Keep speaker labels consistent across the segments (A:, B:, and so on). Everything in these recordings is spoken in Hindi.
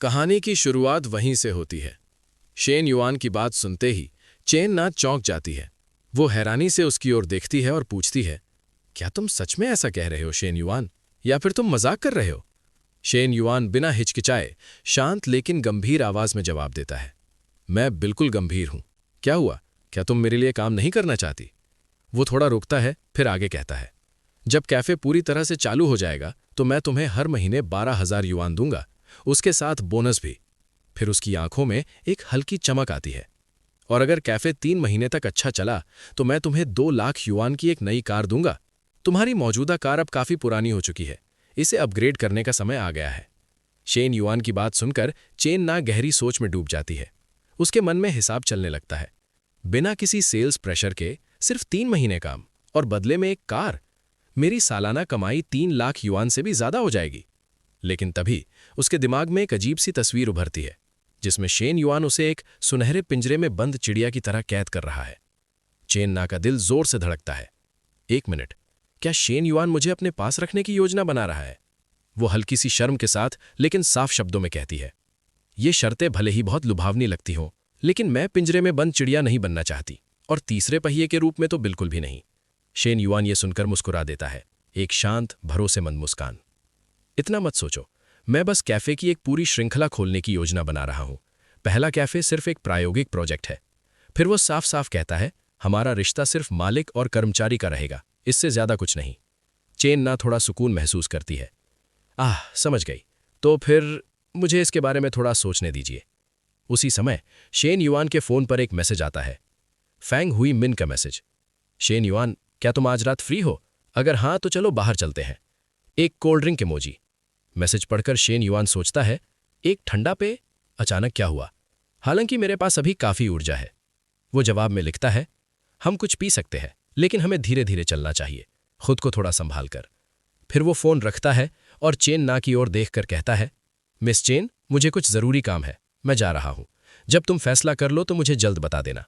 A: कहानी की शुरुआत वहीं से होती है। शेन युआन की बात सुनते ही चेन ना चौंक जाती है। वो हैरानी से उसकी ओर देखती है और पूछती है, क्या तुम सच में ऐसा कह रहे हो शेन युआन, या फिर तुम मजाक कर रहे हो? शेन युआन बिना हिचकिचाए शांत लेकिन गंभीर आवाज में जवाब देता है, मैं बिल्कुल गंभीर हूं। क्या हुआ? क्या तुम मेरे लिए काम नहीं करना चाहती? वो थोड़ा रुकता है, फिर आगे कहता है, जब कैफे पूरी तरह से चालू हो जाएगा तो मैं तुम्हें हर महीने 12,000 युआन दूंगा, उसके साथ बोनस भी। फिर उसकी आंखों में एक हल्की चमक आती है। और अगर कैफे 3 महीने तक अच्छा चला तो मैं तुम्हें 2 लाख युआन की एक नई कार दूंगा। तुम्हारी मौजूदा कार अब काफी पुरानी हो चुकी है, इसे अपग्रेड करने का समय आ गया है। शेन युआन की बात सुनकर चेन ना गहरी सोच में डूब जाती है। उसके मन में हिसाब चलने लगता है। बिना किसी सेल्स प्रेशर के सिर्फ 3 महीने काम और बदले में एक कार, मेरी सालाना कमाई 3 लाख युआन से भी ज्यादा हो जाएगी। लेकिन तभी उसके दिमाग में एक अजीब सी तस्वीर उभरती है, जिसमें शेन युआन उसे एक सुनहरे पिंजरे में बंद चिड़िया की तरह कैद कर रहा है। चेन ना का दिल जोर से धड़कता है। 1 मिनट, क्या शेन युआन मुझे अपने पास रखने की योजना बना रहा है? वो हल्की सी शर्म के साथ लेकिन साफ शब्दों में कहती है, ये शर्तें भले ही बहुत लुभावनी लगती हों, लेकिन मैं पिंजरे में बंद चिड़िया नहीं बनना चाहती, और तीसरे पहिए के रूप में तो बिल्कुल भी नहीं। शेन युआन ये सुनकर मुस्कुरा देता है, एक शांत भरोसेमंद मुस्कान। इतना मत सोचो, मैं बस कैफे की एक पूरी श्रृंखला खोलने की योजना बना रहा हूं। पहला कैफे सिर्फ एक प्रायोगिक प्रोजेक्ट है। फिर वो साफ साफ कहता है, हमारा रिश्ता सिर्फ मालिक और कर्मचारी का रहेगा, इससे ज्यादा कुछ नहीं। चेन ना थोड़ा सुकून महसूस करती है। समझ गई, तो फिर मुझे इसके बारे में थोड़ा सोचने दीजिए। उसी समय शेन युआन के फोन पर एक मैसेज आता है, फैंग हुई मिन का मैसेज। शेन युआन, क्या तुम आज रात फ्री हो? अगर हां तो चलो बाहर चलते हैं। एक कोल्ड ड्रिंक इमोजी। मैसेज पढ़कर शेन युआन सोचता है, एक ठंडा पे? अचानक क्या हुआ? हालांकि मेरे पास अभी काफी ऊर्जा है। वो जवाब में लिखता है, हम कुछ पी सकते हैं, लेकिन हमें धीरे धीरे चलना चाहिए, खुद को थोड़ा संभाल कर। फिर वो फोन रखता है और चेन ना की ओर देखकर कहता है, मिस चेन, मुझे कुछ जरूरी काम है, मैं जा रहा हूं। जब तुम फैसला कर लो तो मुझे जल्द बता देना।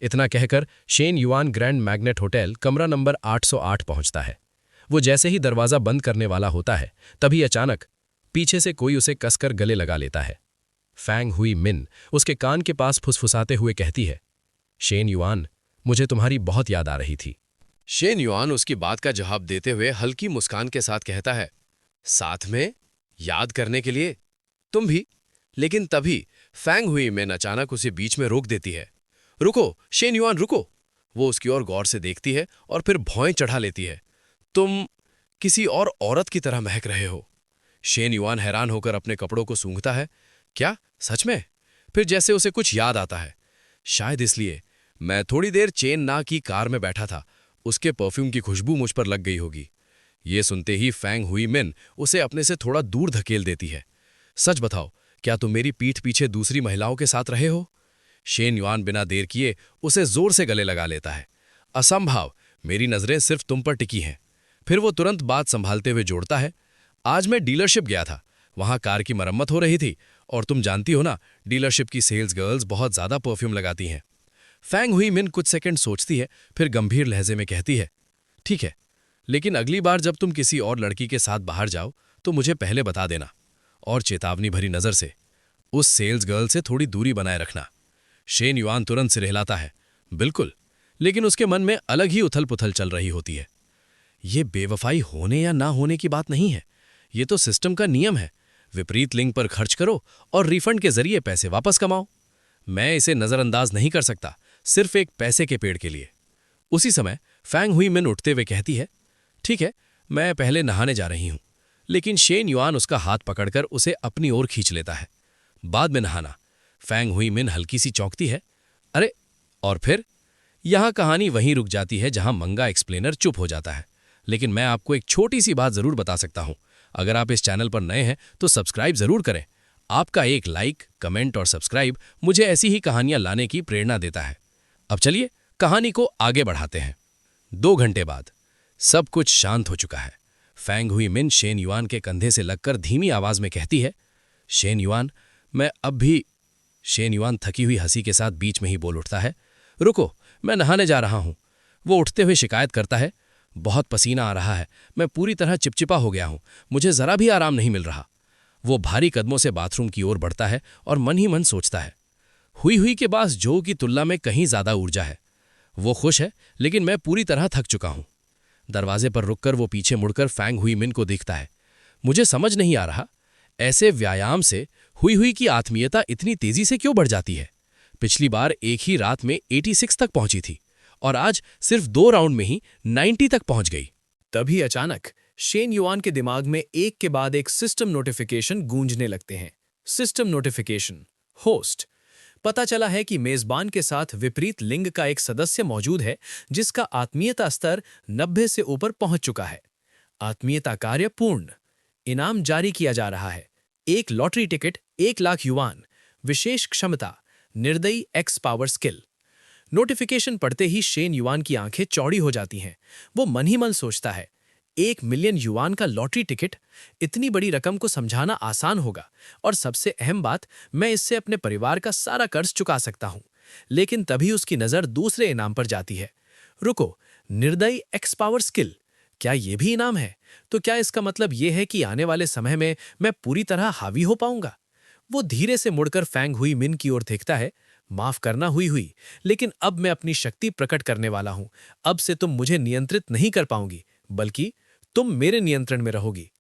A: इतना कहकर Shane yuan grand magnet hotel कमरा नंबर 808 पहुंचता है। वो जैसे ही दरवाजा बंद करने वाला होता है, तभी अचानक पीछे से कोई उसे कसकर गले लगा लेता है। फैंग हुई मिन उसके कान के पास फुसफुसाते हुए कहती है, शेन युआन, मुझे तुम्हारी बहुत याद आ रही थी। शेन युआन उसकी बात का जवाब देते हुए हल्की मुस्कान के साथ कहता है, साथ में याद करने के लिए? तुम भी? लेकिन तभी फैंग हुई मिन अचानक उसे बीच में रोक देती है। रुको शेन युआन, रुको। वो उसकी ओर गौर से देखती है और फिर भौं चढ़ा लेती है, तुम किसी और औरत की तरह महक रहे हो। शेन युआन हैरान होकर अपने कपड़ों को सूंघता है, क्या सच में? फिर जैसे उसे कुछ याद आता है, शायद इसलिए मैं थोड़ी देर चेन ना की कार में बैठा था, उसके परफ्यूम की खुशबू मुझ पर लग गई होगी। ये सुनते ही फैंग हुई मिन उसे अपने से थोड़ा दूर धकेल देती है। सच बताओ, क्या तुम मेरी पीठ पीछे दूसरी महिलाओं के साथ रहे हो? शेन युआन बिना देर किए उसे जोर से गले लगा लेता है। असंभव, मेरी नजरें सिर्फ तुम पर टिकी हैं। फिर वो तुरंत बात संभालते हुए जोड़ता है, आज मैं डीलरशिप गया था, वहां कार की मरम्मत हो रही थी, और तुम जानती हो ना, डीलरशिप की सेल्स गर्ल्स बहुत ज्यादा परफ्यूम लगाती हैं। फैंग हुई मिन कुछ सेकंड सोचती है, फिर गंभीर लहजे में कहती है, ठीक है, लेकिन अगली बार जब तुम किसी और लड़की के साथ बाहर जाओ तो मुझे पहले बता देना, और चेतावनी भरी नजर से उस सेल्स गर्ल से थोड़ी दूरी बनाए रखना। शेन युआन तुरंत सिर हिलाता है, बिल्कुल, लेकिन उसके मन में अलग ही उथल पुथल चल रही होती है। ये बेवफाई होने या ना होने की बात नहीं है, ये तो सिस्टम का नियम है। विपरीत लिंक पर खर्च करो और रिफंड के जरिए पैसे वापस कमाओ। मैं इसे नजरअंदाज नहीं कर सकता, सिर्फ एक पैसे के पेड़ के लिए। उसी समय फैंग हुई मिन उठते हुए कहती है, ठीक है, मैं पहले नहाने जा रही हूं। लेकिन शेन युआन उसका हाथ पकड़कर उसे अपनी ओर खींच लेता है। बाद में नहाना? फैंग हुई मिन हल्की सी चौंकती है, अरे, और फिर? यहां कहानी वहीं रुक जाती है जहां मंगा एक्सप्लेनर चुप हो जाता है। लेकिन मैं आपको एक छोटी सी बात जरूर बता सकता हूं, अगर आप इस चैनल पर नए हैं तो सब्सक्राइब जरूर करें। आपका एक लाइक, कमेंट और सब्सक्राइब मुझे ऐसी ही कहानियां लाने की प्रेरणा देता है। अब चलिए कहानी को आगे बढ़ाते हैं। 2 घंटे बाद सब कुछ शांत हो चुका है। फैंग हुई मिन शेन युआन के कंधे से लगकर धीमी आवाज में कहती है, शेन युआन, मैं अब भी। शेन युआन थकी हुई हंसी के साथ बीच में ही बोल उठता है, रुको, मैं नहाने जा रहा हूं। वो उठते हुए शिकायत करता है, बहुत पसीना आ रहा है, मैं पूरी तरह चिपचिपा हो गया हूं, मुझे जरा भी आराम नहीं मिल रहा।
B: वो भारी कदमों से बाथरूम की ओर बढ़ता है और मन ही मन सोचता है, हुई हुई के पास जो की तुलना में कहीं ज्यादा ऊर्जा है। वो खुश है, लेकिन मैं पूरी तरह थक चुका हूं। दरवाजे पर रुककर वो पीछे मुड़कर फैंग हुई मिन को देखता है। मुझे समझ नहीं आ रहा, ऐसे व्यायाम से हुई हुई की आत्मीयता इतनी तेजी से क्यों बढ़ जाती है। पिछली बार एक ही रात में 86 तक पहुंची थी और आज सिर्फ 2 राउंड में ही 90 तक पहुंच गई।
C: तभी अचानक शेन युआन के दिमाग में एक के बाद एक सिस्टम नोटिफिकेशन गूंजने लगते हैं। System notification, host. पता चला है कि मेजबान के साथ विपरीत लिंग का एक सदस्य मौजूद है जिसका आत्मीयता स्तर 90 से ऊपर पहुंच चुका है। आत्मीयता कार्य पूर्ण। इनाम जारी किया जा रहा है। एक लॉटरी टिकट, 1 लाख युआन। विशेष क्षमता, निर्दयी एक्स पावर स्किल। नोटिफिकेशन पढ़ते ही शेन युआन की आंखें चौड़ी हो जाती हैं। वो मन ही मन सोचता है, 1 मिलियन युआन का लॉटरी टिकट, इतनी बड़ी रकम को समझाना आसान होगा और सबसे अहम बात, मैं इससे अपने परिवार का सारा कर्ज चुका सकता हूं। लेकिन तभी उसकी नजर दूसरे इनाम पर जाती है। रुको, निर्दयी एक्स पावर स्किल, क्या ये भी इनाम है? तो क्या इसका मतलब ये है कि आने वाले समय में मैं पूरी तरह हावी हो पाऊंगा? वो धीरे से मुड़कर फैंग हुई मिन की ओर देखता है। माफ करना हुई हुई, लेकिन अब मैं अपनी शक्ति प्रकट करने वाला हूं। अब से तुम मुझे नियंत्रित नहीं कर पाओगी, बल्कि तुम मेरे नियंत्रण में रहोगी।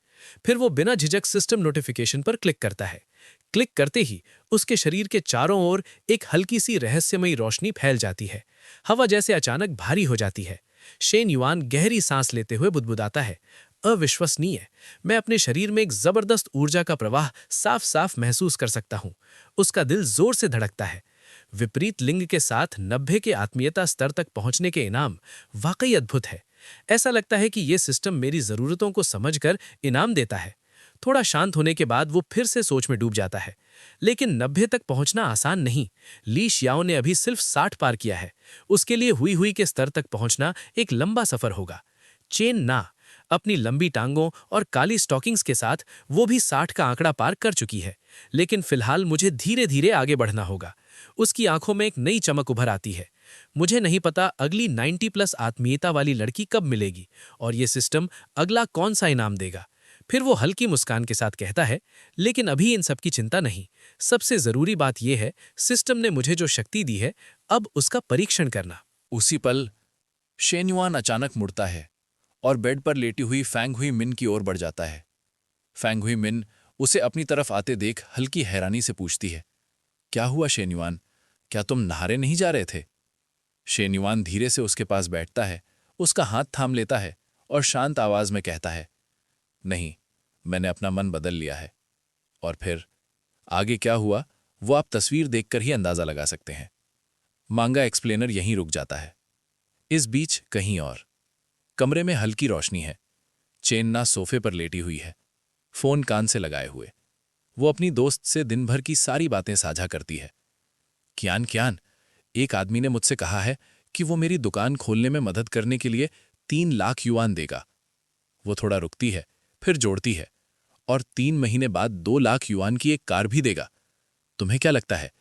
C: फिर वो बिना झिझक सिस्टम नोटिफिकेशन पर क्लिक करता है। क्लिक करते ही उसके शरीर के चारों ओर एक हल्की सी रहस्यमयी रोशनी फैल जाती है। हवा जैसे अचानक भारी हो जाती है। शेन युआन गहरी सांस लेते हुए बुदबुदाता है, अविश्वसनीय, मैं अपने शरीर में एक जबरदस्त ऊर्जा का प्रवाह साफ साफ महसूस कर सकता हूं। उसका दिल जोर से धड़कता है। विपरीत लिंग के साथ 90 के आत्मीयता स्तर तक पहुंचने के इनाम वाकई अद्भुत है। ऐसा लगता है कि यह सिस्टम मेरी जरूरतों को समझकर इनाम देता है। थोड़ा शांत होने के बाद वो फिर से सोच में डूब जाता है। लेकिन 90 तक पहुंचना आसान नहीं। ली शियाओ ने अभी सिर्फ 60 पार किया है। उसके लिए हुई हुई के स्तर तक पहुंचना एक लंबा सफर होगा। चेन ना अपनी लंबी टांगों और काली स्टॉकिंग्स के साथ वो भी 60 का आंकड़ा पार कर चुकी है। लेकिन फिलहाल मुझे धीरे धीरे आगे बढ़ना होगा। उसकी आंखों में एक नई चमक उभर आती है। मुझे नहीं पता अगली 90+ आत्मीयता वाली लड़की कब मिलेगी और ये सिस्टम अगला कौन सा इनाम देगा। फिर वो हल्की मुस्कान के साथ कहता है, लेकिन अभी इन सब की चिंता नहीं। सबसे जरूरी बात यह है, सिस्टम ने मुझे जो शक्ति दी है, अब उसका परीक्षण करना।
D: उसी पल शेन युआन अचानक मुड़ता है और बेड पर लेटी हुई फैंग हुई मिन की ओर बढ़ जाता है। फैंग हुई मिन उसे अपनी तरफ आते देख हल्की हैरानी से पूछती है, क्या हुआ शेन युआन, क्या तुम नहारे नहीं जा रहे थे? शेन युआन धीरे से उसके पास बैठता है, उसका हाथ थाम लेता है और शांत आवाज में कहता है, नहीं, मैंने अपना मन बदल लिया है। और फिर आगे क्या हुआ वो आप तस्वीर देखकर ही अंदाजा लगा सकते हैं। मांगा एक्सप्लेनर यहीं रुक जाता है। इस बीच कहीं और कमरे में हल्की रोशनी है। चेन्ना सोफे पर लेटी हुई है, फोन कान से लगाए हुए। वो अपनी दोस्त से दिन भर की सारी बातें साझा करती है। क्यान क्यान, एक आदमी ने मुझसे कहा है कि वो मेरी दुकान खोलने में मदद करने के लिए 3 लाख युआन देगा। वो थोड़ा रुकती है, फिर जोड़ती है, और 3 महीने बाद 2 लाख युआन की एक कार भी देगा। तुम्हें क्या लगता है,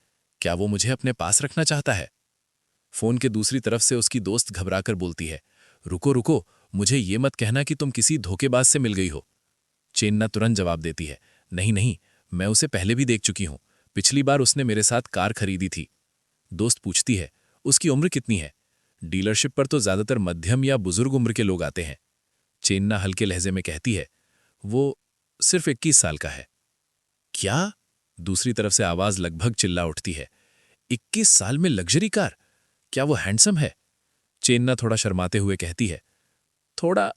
D: क्या वो मुझे अपने पास रखना चाहता है? फोन के दूसरी तरफ से उसकी दोस्त घबराकर बोलती है, रुको रुको, मुझे ये मत कहना कि तुम किसी धोखेबाज से मिल गई हो। चेन्ना तुरंत जवाब देती है, नहीं नहीं, मैं उसे पहले भी देख चुकी हूं। पिछली बार उसने मेरे साथ कार खरीदी थी। दोस्त पूछती है, उसकी उम्र कितनी है? डीलरशिप पर तो ज्यादातर मध्यम या बुजुर्ग उम्र के लोग आते हैं। चेन्ना हल्के लहजे में कहती है, वो सिर्फ 21 साल का है। क्या? दूसरी तरफ से आवाज लगभग चिल्ला उठती है, 21 साल में लग्जरी कार? क्या वो हैंडसम है? चेन्ना थोड़ा शर्माते हुए कहती है, थोड़ा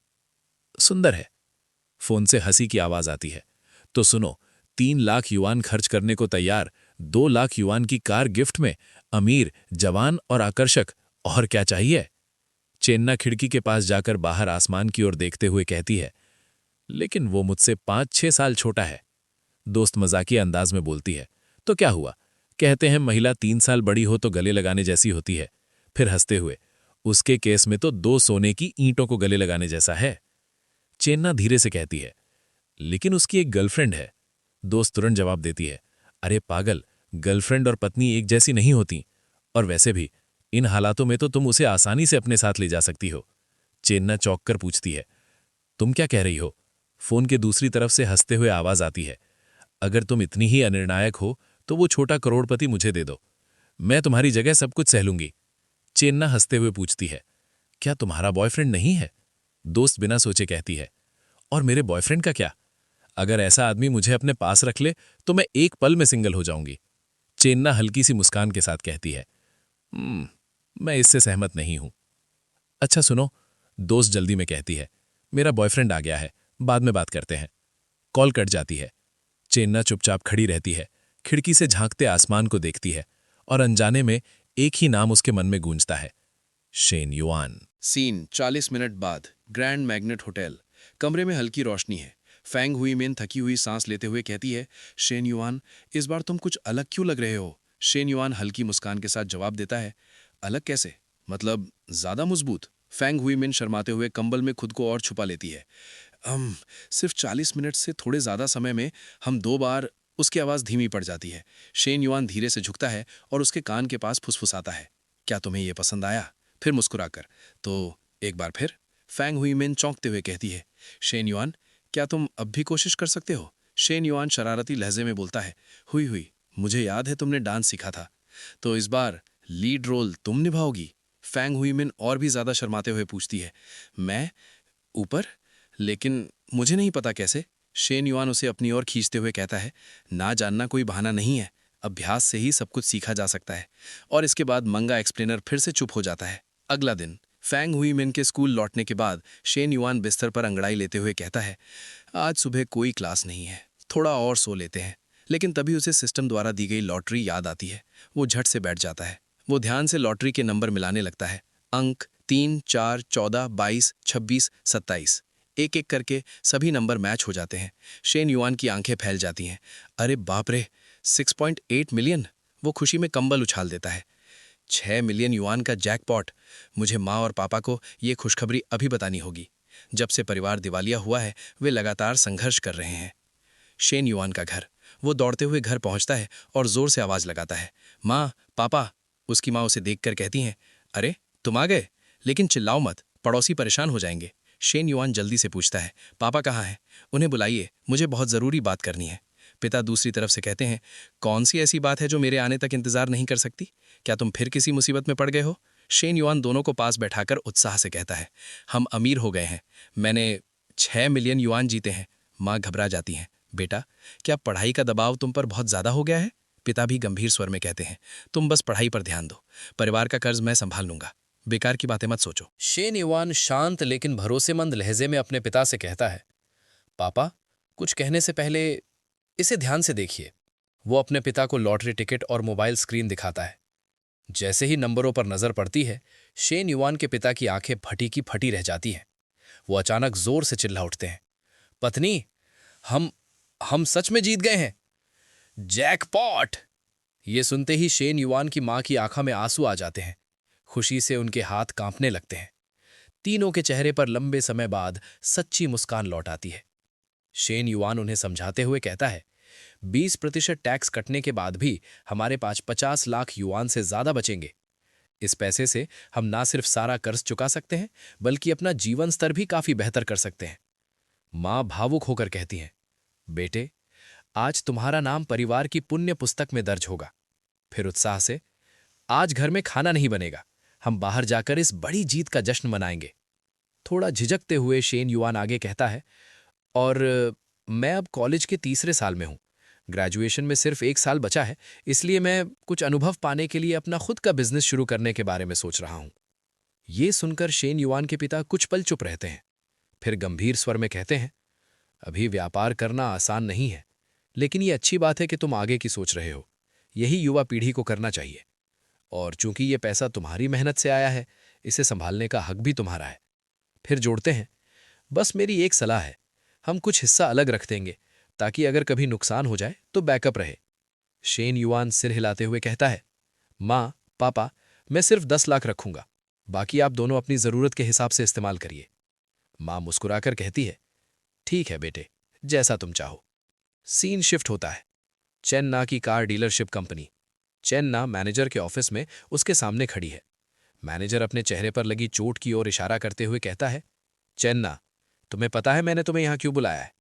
D: सुंदर है। फोन से हंसी की आवाज आती है, तो सुनो, 3 लाख युआन खर्च करने को तैयार, 2 लाख युआन की कार गिफ्ट में, अमीर, जवान और आकर्षक, और क्या चाहिए? चेन्ना खिड़की के पास जाकर बाहर आसमान की ओर देखते हुए कहती है, लेकिन वो मुझसे 5-6 साल छोटा है। दोस्त मजाकिया अंदाज में बोलती है, तो क्या हुआ, कहते हैं महिला 3 साल बड़ी हो तो गले लगाने जैसी होती है। फिर हंसते हुए, उसके केस में तो 2 सोने की ईंटों को गले लगाने जैसा है। चेन्ना धीरे से कहती है, लेकिन उसकी एक गर्लफ्रेंड है। दोस्त तुरंत जवाब देती है, अरे पागल, गर्लफ्रेंड और पत्नी एक जैसी नहीं होती, और वैसे भी इन हालातों में तो तुम उसे आसानी से अपने साथ ले जा सकती हो। चेन्ना चौंक कर पूछती है, तुम क्या कह रही हो? फोन के दूसरी तरफ से हंसते हुए आवाज आती है,
B: अगर तुम इतनी ही अनिर्णायक हो तो वो छोटा करोड़पति मुझे दे दो, मैं तुम्हारी जगह सब कुछ सह लूंगी। चेन्ना हंसते हुए पूछती है, क्या तुम्हारा बॉयफ्रेंड नहीं है? दोस्त बिना सोचे कहती है, और मेरे बॉयफ्रेंड का क्या? अगर ऐसा आदमी मुझे अपने पास रख ले तो मैं एक पल में सिंगल हो जाऊंगी। चेन्ना हल्की सी मुस्कान के साथ कहती है, मैं इससे सहमत नहीं हूं। अच्छा सुनो, दोस्त जल्दी में कहती है, मेरा बॉयफ्रेंड आ गया है, बाद में बात करते हैं। कॉल कट जाती है। चेन्ना चुपचाप खड़ी रहती है, खिड़की से झांकते आसमान को देखती है, और अनजाने में एक ही नाम उसके मन में गूंजता है, शेन युआन।
A: सीन 40 मिनट बाद ग्रैंड मैग्नेट होटल। कमरे में हल्की रोशनी है। फैंग हुई मिन थकी हुई सांस लेते हुए कहती है, शेन युआन, इस बार तुम कुछ अलग क्यों लग रहे हो? शेन युआन हल्की मुस्कान के साथ जवाब देता है, अलग कैसे? मतलब ज्यादा मजबूत? फैंग हुई मिन शर्माते हुए कंबल में खुद को और छुपा लेती है। सिर्फ 40 मिनट से थोड़े ज्यादा समय में हम 2 बार। उसकी आवाज धीमी पड़ जाती है। शेन युआन धीरे से झुकता है और उसके कान के पास फुसफुसाता है, क्या तुम्हें यह पसंद आया? फिर मुस्कुराकर, तो एक बार फिर? फैंग हुई मिन चौंकते हुए कहती है, शेन युआन, क्या तुम अब भी कोशिश कर सकते हो? शेन युआन शरारती लहजे में बोलता है, हुई, मुझे याद है तुमने डांस सीखा था, तो इस बार लीड रोल तुम निभाओगी? फैंग हुई मिन और भी ज्यादा शर्माते हुए पूछती है, मैं ऊपर? लेकिन मुझे नहीं पता कैसे। शेन युआन उसे अपनी ओर खींचते हुए कहता है, ना जानना कोई बहाना नहीं है, अभ्यास से ही सब कुछ सीखा जा सकता है। और इसके बाद मंगा एक्सप्लेनर फिर से चुप हो जाता है। अगला दिन फैंग हुई मिन के स्कूल लौटने के बाद शेन युआन बिस्तर पर अंगड़ाई लेते हुए कहता है, आज सुबह कोई क्लास नहीं है, थोड़ा और सो लेते हैं। लेकिन तभी उसे सिस्टम द्वारा दी गई लॉटरी याद आती है। वो झट से बैठ जाता है। वो ध्यान से लॉटरी के नंबर मिलाने लगता है। अंक 3, 4, 14, 22, 26, 27। एक एक करके सभी नंबर मैच हो जाते हैं। शेन युआन की आंखें फैल जाती हैं। अरे बाप रे, 6.8 मिलियन! वो खुशी में कंबल उछाल देता है। 6 मिलियन युआन का जैकपॉट! मुझे माँ और पापा को ये खुशखबरी अभी बतानी होगी। जब से परिवार दिवालिया हुआ है, वे लगातार संघर्ष कर रहे हैं। शेन युआन का घर। वो दौड़ते हुए घर पहुंचता है और जोर से आवाज लगाता है, माँ, पापा। उसकी माँ उसे देखकर कहती हैं, अरे तुम आ गए, लेकिन चिल्लाओ मत, पड़ोसी परेशान हो जाएंगे। शेन युआन जल्दी से पूछता है, पापा कहाँ हैं? उन्हें बुलाइए, मुझे बहुत ज़रूरी बात करनी है। पिता दूसरी तरफ से कहते हैं, कौन सी ऐसी बात है जो मेरे आने तक इंतजार नहीं कर सकती? क्या तुम फिर किसी मुसीबत में पड़ गए हो? शेन युआन दोनों को पास बैठाकर उत्साह से कहता है, हम अमीर हो गए हैं, मैंने 6 मिलियन युआन जीते हैं। माँ घबरा जाती हैं, बेटा, क्या पढ़ाई का दबाव तुम पर बहुत ज़्यादा हो गया है? पिता भी गंभीर स्वर में कहते हैं, तुम बस पढ़ाई पर ध्यान दो, परिवार का कर्ज मैं संभाल लूंगा, बेकार की बातें मत सोचो।
B: शेन युआन शांत लेकिन भरोसेमंद लहजे में अपने पिता से कहता है, पापा, कुछ कहने से पहले इसे ध्यान से देखिए। वो अपने पिता को लॉटरी टिकट और मोबाइल स्क्रीन दिखाता है। जैसे ही नंबरों पर नजर पड़ती है, शेन युआन के पिता की आंखें फटी की फटी रह जाती हैं। वो अचानक जोर से चिल्ला उठते हैं, पत्नी, हम सच में जीत गए हैं, जैकपॉट! ये सुनते ही शेन युआन की मां की आंखों में आंसू आ जाते हैं। खुशी से उनके हाथ कांपने लगते हैं। तीनों के चेहरे पर लंबे समय बाद सच्ची मुस्कान लौट आती है। शेन युआन उन्हें समझाते हुए कहता है, 20% टैक्स कटने के बाद भी हमारे पास 50 लाख युआन से ज्यादा बचेंगे। इस पैसे से हम ना सिर्फ सारा कर्ज चुका सकते हैं, बल्कि अपना जीवन स्तर भी काफी बेहतर कर सकते हैं। मां भावुक होकर कहती हैं, बेटे, आज तुम्हारा नाम परिवार की पुण्य पुस्तक में दर्ज होगा। फिर उत्साह से, आज घर में खाना नहीं बनेगा, हम बाहर जाकर इस बड़ी जीत का जश्न मनाएंगे। थोड़ा झिझकते हुए शेन युआन आगे कहता है, और मैं अब कॉलेज के 3रे साल में हूं, ग्रेजुएशन में सिर्फ 1 साल बचा है, इसलिए मैं कुछ अनुभव पाने के लिए अपना खुद का बिजनेस शुरू करने के बारे में सोच रहा हूं। ये सुनकर शेन युआन के पिता कुछ पल चुप रहते हैं, फिर गंभीर स्वर में कहते हैं, अभी व्यापार करना आसान नहीं है, लेकिन ये अच्छी बात है कि तुम आगे की सोच रहे हो। यही युवा पीढ़ी को करना चाहिए, और चूंकि ये पैसा तुम्हारी मेहनत से आया है, इसे संभालने का हक भी तुम्हारा है। फिर जोड़ते हैं, बस मेरी एक सलाह है, हम कुछ हिस्सा अलग रख देंगे ताकि अगर कभी नुकसान हो जाए तो बैकअप रहे। शेन युआन सिर हिलाते हुए कहता है, माँ, पापा, मैं सिर्फ 10 लाख रखूंगा, बाकी आप दोनों अपनी जरूरत के हिसाब से इस्तेमाल करिए। माँ मुस्कुराकर कहती है, ठीक है बेटे, जैसा तुम चाहो। सीन शिफ्ट होता है। चेन्ना की कार डीलरशिप कंपनी। चेन्ना मैनेजर के ऑफिस में उसके सामने खड़ी है। मैनेजर अपने चेहरे पर लगी चोट की ओर इशारा करते हुए कहता है, चेन्ना, तुम्हें पता है मैंने तुम्हें यहां क्यों बुलाया है?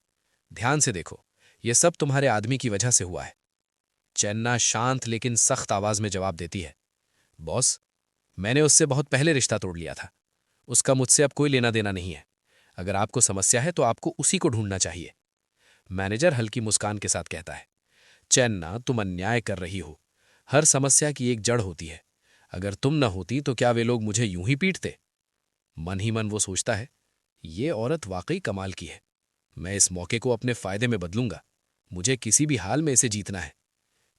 B: ध्यान से देखो, ये सब तुम्हारे आदमी की वजह से हुआ है। चेन्ना शांत लेकिन सख्त आवाज में जवाब देती है, बॉस, मैंने उससे बहुत पहले रिश्ता तोड़ लिया था। उसका मुझसे अब कोई लेना देना नहीं है। अगर आपको समस्या है तो आपको उसी को ढूंढना चाहिए। मैनेजर हल्की मुस्कान के साथ कहता है, चेन्ना, तुम अन्याय कर रही हो। हर समस्या की एक जड़ होती है। अगर तुम न होती तो क्या वे लोग मुझे यूं ही पीटते? मन ही मन वो सोचता है, ये औरत वाकई कमाल की है। मैं इस मौके को अपने फायदे में बदलूंगा। मुझे किसी भी हाल में इसे जीतना है।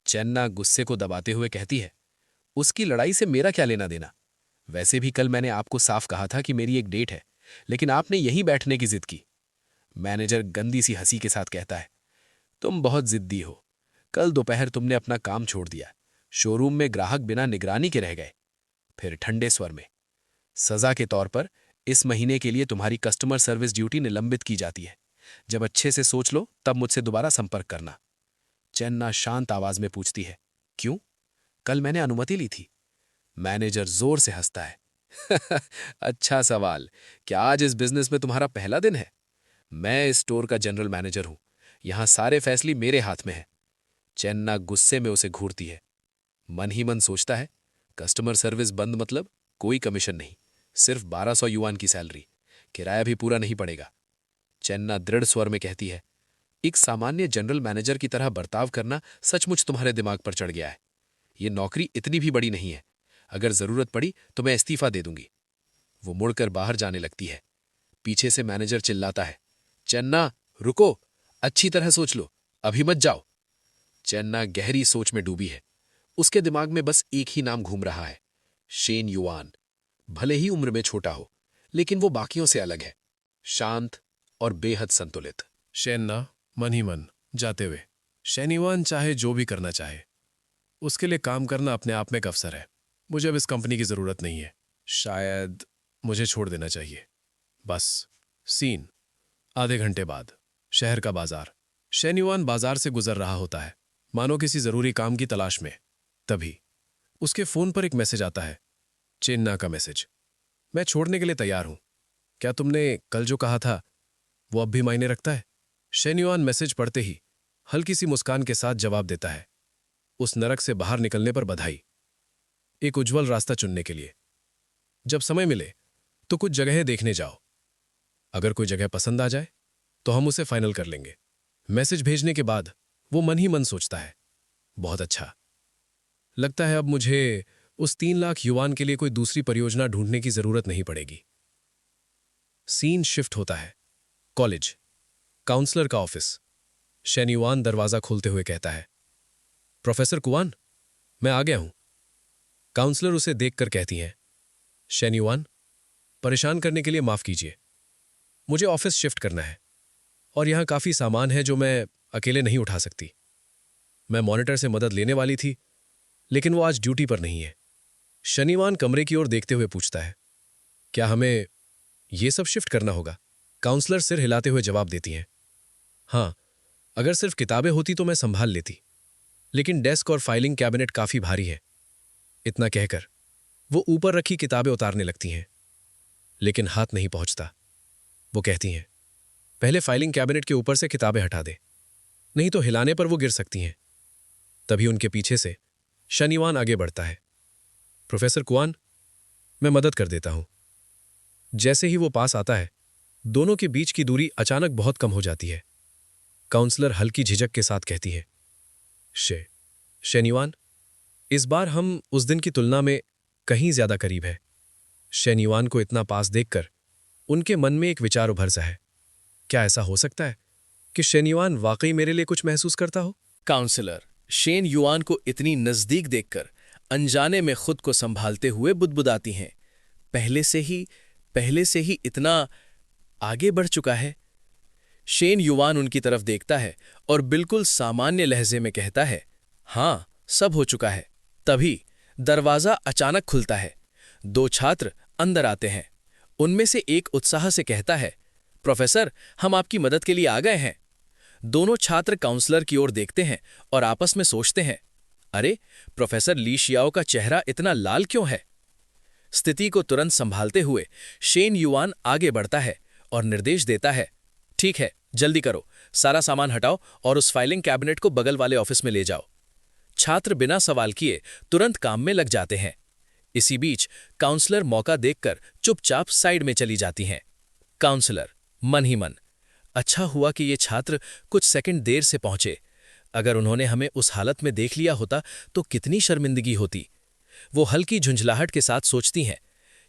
B: चेन्ना गुस्से को दबाते हुए कहती है, उसकी लड़ाई से मेरा क्या लेना देना? वैसे भी कल मैंने आपको साफ कहा था कि मेरी एक डेट है, लेकिन आपने यहीं बैठने की जिद की। मैनेजर गंदी सी हंसी के साथ कहता है, तुम बहुत जिद्दी हो। कल दोपहर तुमने अपना काम छोड़ दिया। शोरूम में ग्राहक बिना निगरानी के रह गए। फिर ठंडे स्वर में, सजा के तौर पर इस महीने के लिए तुम्हारी कस्टमर सर्विस ड्यूटी निलंबित की जाती है। जब अच्छे से सोच लो तब मुझसे दोबारा संपर्क करना। चेन्ना शांत आवाज में पूछती है, क्यों? कल मैंने अनुमति ली थी। मैनेजर जोर से हंसता है, अच्छा सवाल। क्या आज इस बिजनेस में तुम्हारा पहला दिन है? मैं इस स्टोर का जनरल मैनेजर हूं। यहां सारे फैसले मेरे हाथ में हैं। चेन्ना गुस्से में उसे घूरती है। मन ही मन सोचता है, कस्टमर सर्विस बंद मतलब कोई कमीशन नहीं, सिर्फ 1200 युआन की सैलरी। किराया भी पूरा नहीं पड़ेगा। चेन्ना दृढ़ स्वर में कहती है, एक सामान्य जनरल मैनेजर की तरह बर्ताव करना सचमुच तुम्हारे दिमाग पर चढ़ गया है। ये नौकरी इतनी भी बड़ी नहीं है। अगर जरूरत पड़ी तो मैं इस्तीफा दे दूंगी। वो मुड़कर बाहर जाने लगती है। पीछे से मैनेजर चिल्लाता है, चेन्ना रुको, अच्छी तरह सोच लो, अभी मत जाओ। चेन्ना गहरी सोच में डूबी है। उसके दिमाग में बस एक ही नाम घूम रहा है, शेन युआन। भले ही उम्र में छोटा हो, लेकिन वो बाकियों से अलग है, शांत और बेहद संतुलित।
A: शेन्ना मन ही मन जाते हुए, शेन युआन चाहे जो भी करना चाहे, उसके लिए काम करना अपने आप में एक अवसर है। मुझे अब इस कंपनी की जरूरत नहीं है। शायद मुझे छोड़ देना चाहिए। बस। सीन आधे घंटे बाद, शहर का बाजार। शेन युआन बाजार से गुजर रहा होता है, मानो किसी जरूरी काम की तलाश में। तभी उसके फोन पर एक मैसेज आता है, चेन्ना का मैसेज। मैं छोड़ने के लिए तैयार हूं। क्या तुमने कल जो कहा था वो अब भी मायने रखता है? शेन युआन मैसेज पढ़ते ही हल्की सी मुस्कान के साथ जवाब देता है, उस नरक से बाहर निकलने पर बधाई। एक उज्जवल रास्ता चुनने के लिए। जब समय मिले तो कुछ जगहें देखने जाओ। अगर कोई जगह पसंद आ जाए तो हम उसे फाइनल कर लेंगे। मैसेज भेजने के बाद वो मन ही मन सोचता है, बहुत अच्छा। लगता है अब मुझे उस 3 लाख युआन के लिए कोई दूसरी परियोजना ढूंढने की जरूरत नहीं पड़ेगी। सीन शिफ्ट होता है। कॉलेज, काउंसलर का ऑफिस। शेन युआन दरवाजा खोलते हुए कहता है, प्रोफेसर कुआन, मैं आ गया हूं। काउंसलर उसे देखकर कहती हैं, शेन युआन, परेशान करने के लिए माफ कीजिए। मुझे ऑफिस शिफ्ट करना है और यहां काफी सामान है जो मैं अकेले नहीं उठा सकती। मैं मॉनिटर से मदद लेने वाली थी, लेकिन वो आज ड्यूटी पर नहीं है। शेन युआन कमरे की ओर देखते हुए पूछता है, क्या हमें ये सब शिफ्ट करना होगा? काउंसलर सिर हिलाते हुए जवाब देती हैं, हाँ, अगर सिर्फ किताबें होती तो मैं संभाल लेती, लेकिन डेस्क और फाइलिंग कैबिनेट काफी भारी है। इतना कहकर वो ऊपर रखी किताबें उतारने लगती हैं, लेकिन हाथ नहीं पहुंचता। वो कहती हैं, पहले फाइलिंग कैबिनेट के ऊपर से किताबें हटा दे, नहीं तो हिलाने पर वो गिर सकती हैं। तभी उनके पीछे से शेन युआन आगे बढ़ता है, प्रोफेसर कुआन, मैं मदद कर देता हूं। जैसे ही वो पास आता है, दोनों के बीच की दूरी अचानक बहुत कम हो जाती है। काउंसलर हल्की झिझक के साथ कहती है, शेन युआन, इस बार हम उस दिन की तुलना में कहीं ज्यादा करीब है। शेन युआन को इतना पास देखकर उनके मन में एक विचार उभर सा है, क्या ऐसा हो सकता है कि शेन युआन वाकई मेरे लिए कुछ महसूस करता हो?
C: काउंसलर शेन युआन को इतनी नजदीक देखकर अनजाने में खुद को संभालते हुए बुदबुदाती हैं, पहले से ही इतना आगे बढ़ चुका है। शेन युआन उनकी तरफ देखता है और बिल्कुल सामान्य लहजे में कहता है, हाँ, सब हो चुका है। तभी दरवाजा अचानक खुलता है। 2 छात्र अंदर आते हैं। उनमें से एक उत्साह से कहता है, प्रोफेसर, हम आपकी मदद के लिए आ गए हैं। दोनों छात्र काउंसलर की ओर देखते हैं और आपस में सोचते हैं, अरे, प्रोफेसर ली शियाओ का चेहरा इतना लाल क्यों है? स्थिति को तुरंत संभालते हुए शेन युआन आगे बढ़ता है और निर्देश देता है, ठीक है,
B: जल्दी करो, सारा सामान हटाओ और उस फाइलिंग कैबिनेट को बगल वाले ऑफिस में ले जाओ। छात्र बिना सवाल किए तुरंत काम में लग जाते हैं। इसी बीच काउंसलर मौका देखकर चुपचाप साइड में चली जाती हैं। काउंसलर मन ही मन, अच्छा हुआ कि ये छात्र कुछ सेकंड देर से पहुंचे। अगर उन्होंने हमें उस हालत में देख लिया होता तो कितनी शर्मिंदगी होती। वो हल्की झुंझलाहट के साथ सोचती हैं,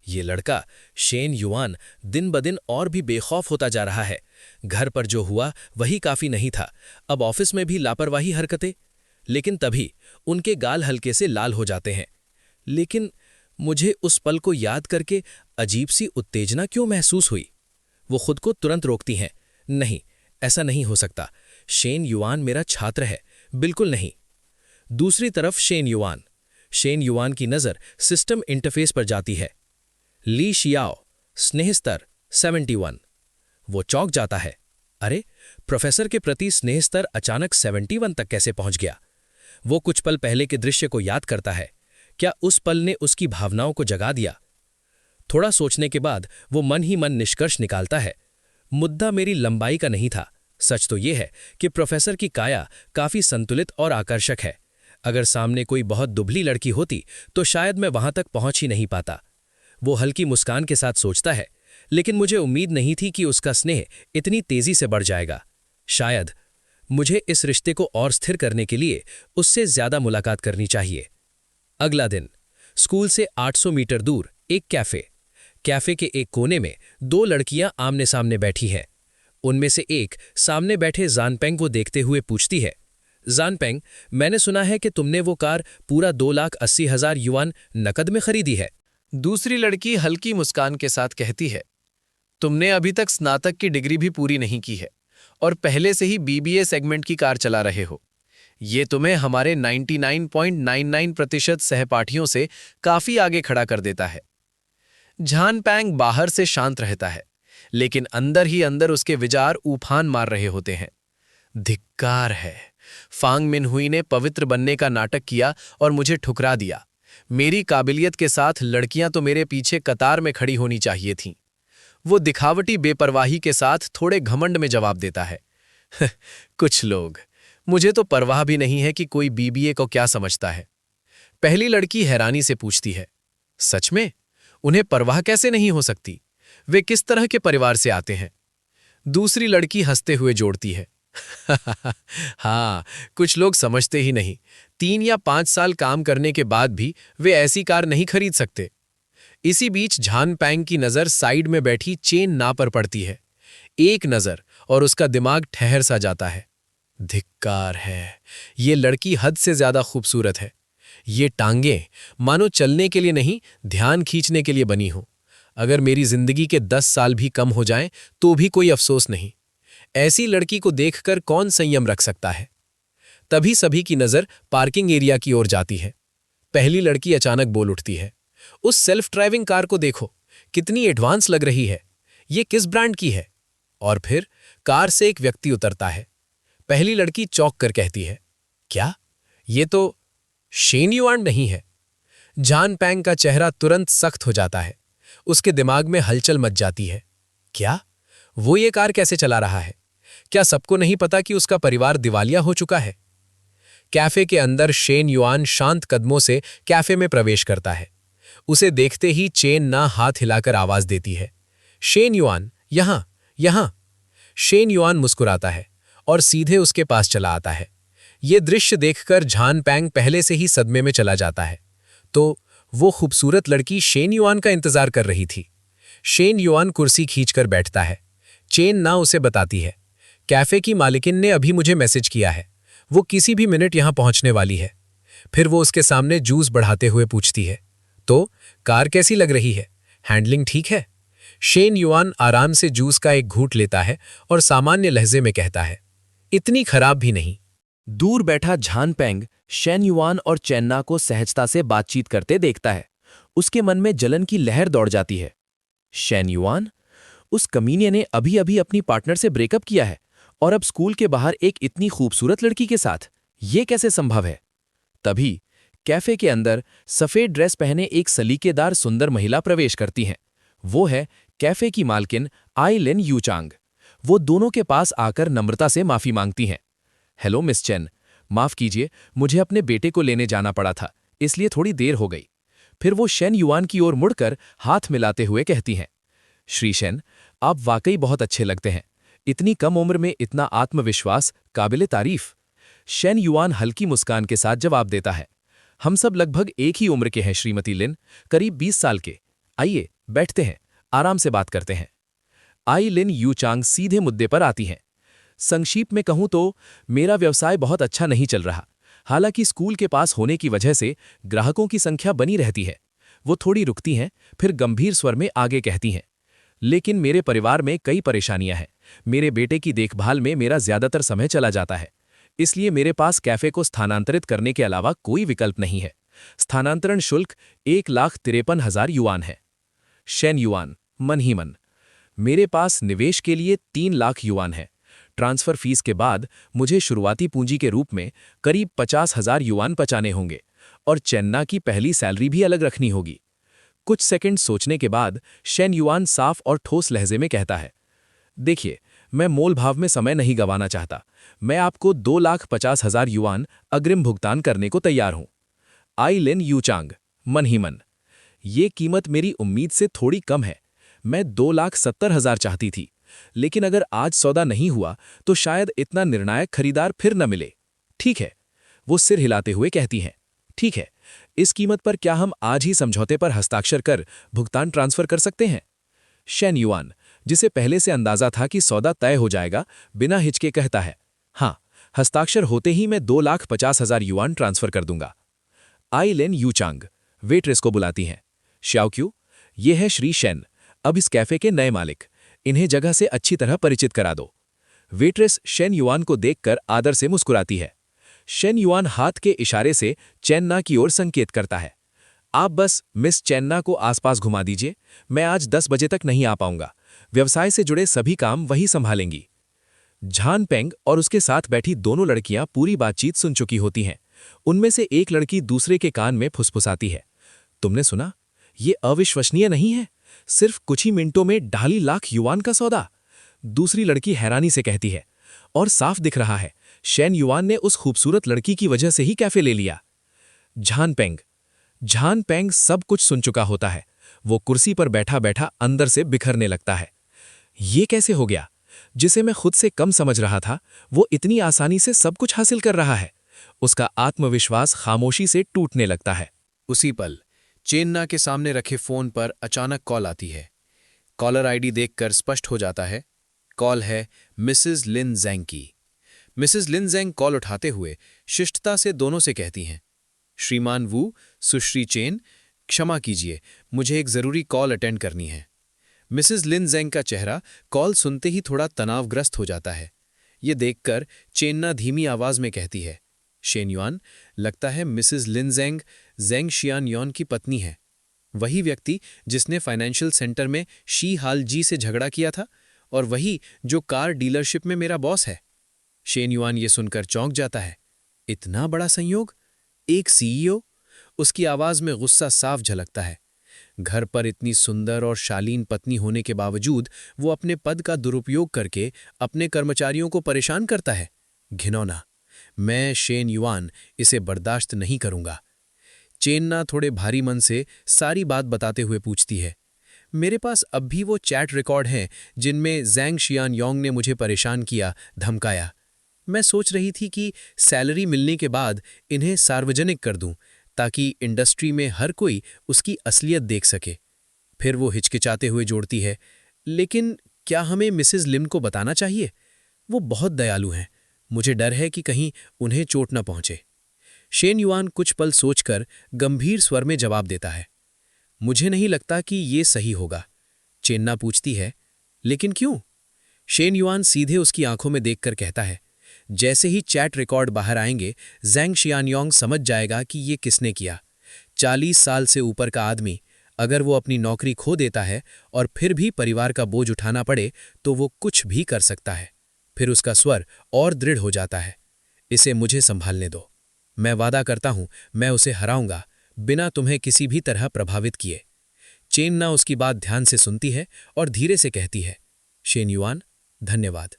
B: ये लड़का शेन युआन दिन ब दिन और भी बेखौफ होता जा रहा है। घर पर जो हुआ वही काफी नहीं था, अब ऑफिस में भी लापरवाही हरकतें। लेकिन तभी उनके गाल हल्के से लाल हो जाते हैं। लेकिन मुझे उस पल को याद करके अजीब सी उत्तेजना क्यों महसूस हुई। वो खुद को तुरंत रोकती हैं, नहीं, ऐसा नहीं हो सकता। शेन युआन मेरा छात्र है, बिल्कुल नहीं। दूसरी तरफ शेन युआन की नज़र सिस्टम इंटरफेस पर जाती है। ली शियाओ, स्नेह स्तर 71। वो चौंक जाता है, अरे प्रोफेसर के प्रति स्नेह स्तर अचानक 71 तक कैसे पहुंच गया। वो कुछ पल पहले के दृश्य को याद करता है। क्या उस पल ने उसकी भावनाओं को जगा दिया? थोड़ा सोचने के बाद वो मन ही मन निष्कर्ष निकालता है, मुद्दा मेरी लंबाई का नहीं था। सच तो ये है कि प्रोफेसर की काया काफी संतुलित और आकर्षक है। अगर सामने कोई बहुत दुबली लड़की होती तो शायद मैं वहां तक पहुंच ही नहीं पाता। वो हल्की मुस्कान के साथ सोचता है, लेकिन मुझे उम्मीद नहीं थी कि उसका स्नेह इतनी तेजी से बढ़ जाएगा। शायद मुझे इस रिश्ते को और स्थिर करने के लिए उससे ज्यादा मुलाकात करनी चाहिए। अगला दिन, स्कूल से 800 मीटर दूर एक कैफे के एक कोने में दो लड़कियां आमने सामने बैठी हैं। उनमें से एक सामने बैठे जानपेंग को देखते हुए पूछती है, जानपेंग, मैंने सुना है कि तुमने वो कार पूरा 2,80,000 युआन नकद में खरीदी है।
C: दूसरी लड़की हल्की मुस्कान के साथ कहती है, तुमने अभी तक स्नातक की डिग्री भी पूरी नहीं की है और पहले से ही बीबीए सेगमेंट की कार चला रहे हो। ये तुम्हें हमारे 99.99% सहपाठियों से काफी आगे खड़ा कर देता है। झानपैंग बाहर से शांत रहता है, लेकिन अंदर ही अंदर उसके विचार उफान मार रहे होते हैं। धिक्कार है, फांग मिनहुई ने पवित्र बनने का नाटक किया और मुझे ठुकरा दिया। मेरी काबिलियत के साथ लड़कियां तो मेरे पीछे कतार में खड़ी होनी चाहिए थीं। वो दिखावटी बेपरवाही के साथ थोड़े घमंड में जवाब देता है, कुछ लोग, मुझे तो परवाह भी नहीं है कि कोई बीबीए को क्या समझता है। पहली लड़की हैरानी से पूछती है, सच में? उन्हें परवाह कैसे नहीं हो सकती? वे किस तरह के परिवार से आते हैं? दूसरी लड़की हंसते हुए जोड़ती है, हाँ, कुछ लोग समझते ही नहीं। 3 या 5 साल काम करने के बाद भी वे ऐसी कार नहीं खरीद सकते। इसी बीच झानपैंग की नज़र साइड में बैठी चेन ना पर पड़ती है। एक नज़र और उसका दिमाग ठहर सा जाता है। धिक्कार है, ये लड़की हद से ज्यादा खूबसूरत है। ये टांगें मानो चलने के लिए नहीं, ध्यान खींचने के लिए बनी हो। अगर मेरी जिंदगी के 10 साल भी कम हो जाएं तो भी कोई अफसोस नहीं। ऐसी लड़की को देखकर कौन संयम रख सकता है? तभी सभी की नजर पार्किंग एरिया की ओर जाती है। पहली लड़की अचानक बोल उठती है, उस सेल्फ ड्राइविंग कार को देखो, कितनी एडवांस लग रही है। ये किस ब्रांड की है? और फिर कार से एक व्यक्ति उतरता है। पहली लड़की चौंक कर कहती है, क्या ये तो शेन युआन नहीं है? झानपैंग का चेहरा तुरंत सख्त हो जाता है। उसके दिमाग में हलचल मच जाती है। क्या वो ये कार कैसे चला रहा है? क्या सबको नहीं पता कि उसका परिवार दिवालिया हो चुका है? कैफे के अंदर शेन युआन शांत कदमों से कैफे में प्रवेश करता है। उसे देखते ही चेन ना हाथ हिलाकर आवाज देती है, शेन युआन, यहां यहां। शेन युआन मुस्कुराता है और सीधे उसके पास चला आता है। ये दृश्य देखकर झानपैंग पहले से ही सदमे में चला जाता है। तो वो खूबसूरत लड़की शेन युआन का इंतजार कर रही थी। शेन युआन कुर्सी खींचकर बैठता है। चेन ना उसे बताती है, कैफे की मालिकिन ने अभी मुझे मैसेज किया है, वो किसी भी मिनट यहां पहुंचने वाली है। फिर वो उसके सामने जूस बढ़ाते हुए पूछती है, तो कार कैसी लग रही है? हैंडलिंग ठीक है? शेन युआन आराम से जूस का एक घूंट लेता है और सामान्य लहजे में कहता है, इतनी खराब भी नहीं।
E: दूर बैठा झानपैंग शेन युआन और चेन्ना को सहजता से बातचीत करते देखता है। उसके मन में जलन की लहर दौड़ जाती है। शेन युआन, उस कमीने ने अभी अभी अपनी पार्टनर से ब्रेकअप किया है और अब स्कूल के बाहर एक इतनी खूबसूरत लड़की के साथ, ये कैसे संभव है? तभी कैफे के अंदर सफेद ड्रेस पहने एक सलीकेदार सुंदर महिला प्रवेश करती हैं। वो है कैफे की मालकिन आई लिन यूचांग। वो दोनों के पास आकर नम्रता से माफी मांगती हैं। हेलो मिस चेन, माफ कीजिए, मुझे अपने बेटे को लेने जाना पड़ा था, इसलिए थोड़ी देर हो गई। फिर वो शेन युआन की ओर मुड़कर हाथ मिलाते हुए कहती हैं, श्री शेन, आप वाकई बहुत अच्छे लगते हैं। इतनी कम उम्र में इतना आत्मविश्वास, काबिले तारीफ। शेन युआन हल्की मुस्कान के साथ जवाब देता है, हम सब लगभग एक ही उम्र के हैं श्रीमती लिन, करीब 20 साल के। आइए बैठते हैं, आराम से बात करते हैं। आई लिन यूचांग सीधे मुद्दे पर आती हैं। संक्षिप्त में कहूं तो मेरा व्यवसाय बहुत अच्छा नहीं चल रहा। हालांकि स्कूल के पास होने की वजह से ग्राहकों की संख्या बनी रहती है। वो थोड़ी रुकती हैं, फिर गंभीर स्वर में आगे कहती हैं, लेकिन मेरे परिवार में कई परेशानियां हैं। मेरे बेटे की देखभाल में मेरा ज्यादातर समय चला जाता है, इसलिए मेरे पास कैफे को स्थानांतरित करने के अलावा कोई विकल्प नहीं है। स्थानांतरण शुल्क 1,53,000 युआन है। शेन युआन मन ही मन, मेरे पास निवेश के लिए 3 लाख युआन है। ट्रांसफर फीस के बाद मुझे शुरुआती पूंजी के रूप में करीब 50,000 युआन बचाने होंगे और चेन्ना की पहली सैलरी भी अलग रखनी होगी। कुछ सेकंड सोचने के बाद शेन युआन साफ और ठोस लहजे में कहता है, देखिए, मैं मोल भाव में समय नहीं गंवाना चाहता। मैं आपको 2,50,000 युआन अग्रिम भुगतान करने को तैयार हूं। आई लिन यूचांग मन ही मन, ये कीमत मेरी उम्मीद से थोड़ी कम है। मैं 2,70,000 चाहती थी, लेकिन अगर आज सौदा नहीं हुआ तो शायद इतना निर्णायक खरीदार फिर न मिले। ठीक है, वो सिर हिलाते हुए कहती हैं, ठीक है, इस कीमत पर क्या हम आज ही समझौते पर हस्ताक्षर कर भुगतान ट्रांसफर कर सकते हैं? शेन युआन, जिसे पहले से अंदाजा था कि सौदा तय हो जाएगा, बिना हिचके कहता है, हाँ, हस्ताक्षर होते ही मैं 2,50,000 युआन ट्रांसफर कर दूंगा। आई लिन यूचांग वेट्रेस को बुलाती हैं, श्याओक्यू, ये है श्री शेन, अब इस कैफे के नए मालिक। इन्हें जगह से अच्छी तरह परिचित करा दो। वेट्रेस शेन युआन को देखकर आदर से मुस्कुराती है। शेन युआन हाथ के इशारे से चेन्ना की ओर संकेत करता है, आप बस मिस चेन्ना को आसपास घुमा दीजिए, मैं आज 10 बजे तक नहीं आ पाऊंगा। व्यवसाय से जुड़े सभी काम वही संभालेंगी। झान पेंग और उसके साथ बैठी दोनों लड़कियां पूरी बातचीत सुन चुकी होती हैं। उनमें से एक लड़की दूसरे के कान में फुसफुसाती है, तुमने सुना? ये अविश्वसनीय नहीं है, सिर्फ कुछ ही मिनटों में 2.5 लाख युआन का सौदा। दूसरी लड़की हैरानी से कहती है, और साफ दिख रहा है शेन युआन ने उस खूबसूरत लड़की की वजह से ही कैफे ले लिया। झान पेंग सब कुछ सुन चुका होता है। वो कुर्सी पर बैठा बैठा अंदर से बिखरने लगता है। ये कैसे हो गया? जिसे मैं खुद से कम समझ रहा था, वो इतनी आसानी से सब कुछ हासिल कर रहा है। उसका आत्मविश्वास खामोशी से टूटने लगता है।
C: उसी पल चेन्ना के सामने रखे फोन पर अचानक कॉल आती है। कॉलर आईडी देखकर स्पष्ट हो जाता है, कॉल है मिसेस लिन ज़ेंग की। मिसेस लिन ज़ेंग कॉल उठाते हुए शिष्टता से दोनों से कहती हैं, श्रीमान वू, सुश्री चेन, क्षमा कीजिए, मुझे एक जरूरी कॉल अटेंड करनी है। मिसेस लिन ज़ेंग का चेहरा कॉल सुनते ही थोड़ा तनावग्रस्त हो जाता है। ये देखकर चेन्ना धीमी आवाज में कहती है, शेन युआन, लगता है मिसेस लिन ज़ेंग ज़ेंग शियानयोन की पत्नी है। वही व्यक्ति जिसने फाइनेंशियल सेंटर में शी हाल जी से झगड़ा किया था, और वही जो कार डीलरशिप में मेरा बॉस है। शेन युआन ये सुनकर चौंक जाता है। इतना बड़ा संयोग? एक सीईओ? उसकी आवाज में गुस्सा साफ झलकता है। घर पर इतनी सुंदर और शालीन पत्नी होने के बावजूद वो अपने पद का दुरुपयोग करके अपने कर्मचारियों को परेशान करता है। घिनौना। मैं शेन युआन इसे बर्दाश्त नहीं करूंगा। चेन्ना थोड़े भारी मन से सारी बात बताते हुए पूछती है, मेरे पास अब भी वो चैट रिकॉर्ड हैं जिनमें ज़ेंग शियानयोंग ने मुझे परेशान किया, धमकाया। मैं सोच रही थी कि सैलरी मिलने के बाद इन्हें सार्वजनिक कर दूं, ताकि इंडस्ट्री में हर कोई उसकी असलियत देख सके। फिर वो हिचकिचाते हुए जोड़ती है, लेकिन क्या हमें मिसेस लिन को बताना चाहिए? वो बहुत दयालु हैं, मुझे डर है कि कहीं उन्हें चोट न पहुंचे। शेन युआन कुछ पल सोचकर गंभीर स्वर में जवाब देता है, मुझे नहीं लगता कि ये सही होगा। चेन्ना पूछती है, लेकिन क्यों? शेन युआन सीधे उसकी आंखों में देखकर कहता है, जैसे ही चैट रिकॉर्ड बाहर आएंगे, ज़ेंग शियानयोंग समझ जाएगा कि ये किसने किया। 40 साल से ऊपर का आदमी अगर वो अपनी नौकरी खो देता है और फिर भी परिवार का बोझ उठाना पड़े तो वो कुछ भी कर सकता है। फिर उसका स्वर और दृढ़ हो जाता है, इसे मुझे संभालने दो। मैं वादा करता हूं मैं उसे हराऊंगा, बिना तुम्हें किसी भी तरह प्रभावित किए। चेन्ना उसकी बात ध्यान से सुनती है और धीरे से कहती है, शेन युआन, धन्यवाद।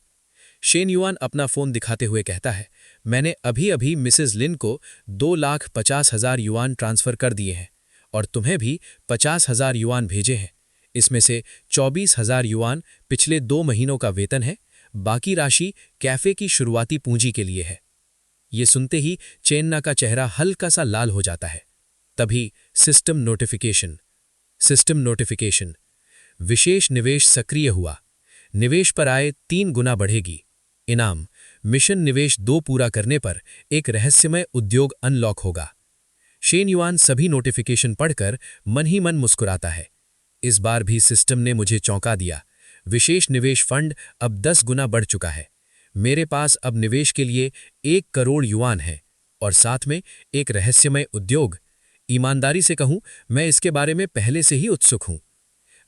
C: शेन युआन अपना फोन दिखाते हुए कहता है, मैंने अभी अभी मिसेस लिन को 2,50,000 युआन ट्रांसफर कर दिए हैं और तुम्हें भी 50,000 युआन भेजे हैं। इसमें से 24,000 युआन पिछले 2 महीनों का वेतन है, बाकी राशि कैफे की शुरुआती पूंजी के लिए है। ये सुनते ही चेन्ना का चेहरा हल्का सा लाल हो जाता है। तभी सिस्टम नोटिफिकेशन, विशेष निवेश सक्रिय हुआ। निवेश पर आय 3 गुना बढ़ेगी। इनाम, मिशन निवेश 2 पूरा करने पर एक रहस्यमय उद्योग अनलॉक होगा। शेन युआन सभी नोटिफिकेशन पढ़कर मन ही मन मुस्कुराता है। इस बार भी सिस्टम ने मुझे चौंका दिया। विशेष निवेश फंड अब 10 गुना बढ़ चुका है। मेरे पास अब निवेश के लिए 1 करोड़ युआन है और साथ में एक रहस्यमय उद्योग। ईमानदारी से कहूं, मैं इसके बारे में पहले से ही उत्सुक हूं।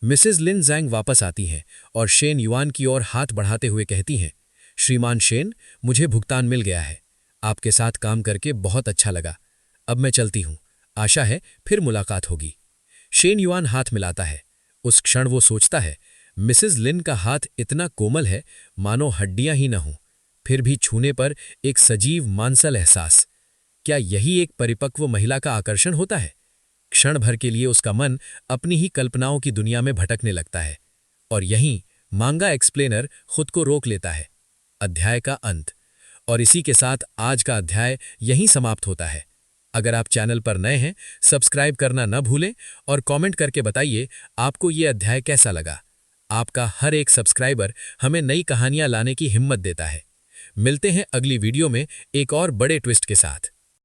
C: मिसेस लिन ज़ैंग वापस आती हैं और शेन युआन की ओर हाथ बढ़ाते हुए कहती हैं, श्रीमान शेन, मुझे भुगतान मिल गया है। आपके साथ काम करके बहुत अच्छा लगा। अब मैं चलती हूं। आशा है फिर मुलाकात होगी। शेन युआन हाथ मिलाता है। उस क्षण वो सोचता है, मिसेस लिन का हाथ इतना कोमल है मानो हड्डियां ही न हों, फिर भी छूने पर एक सजीव मांसल एहसास। क्या यही एक परिपक्व महिला का आकर्षण होता है? क्षण भर के लिए उसका मन अपनी ही कल्पनाओं की दुनिया में भटकने लगता है और यहीं मांगा एक्सप्लेनर खुद को रोक लेता है। अध्याय का अंत। और इसी के साथ आज का अध्याय यहीं समाप्त होता है। अगर आप चैनल पर नए हैं, सब्सक्राइब करना न भूलें और कमेंट करके बताइए आपको ये अध्याय कैसा लगा। आपका हर एक सब्सक्राइबर हमें नई कहानियां लाने की हिम्मत देता है। मिलते हैं अगली वीडियो में एक और बड़े ट्विस्ट के साथ।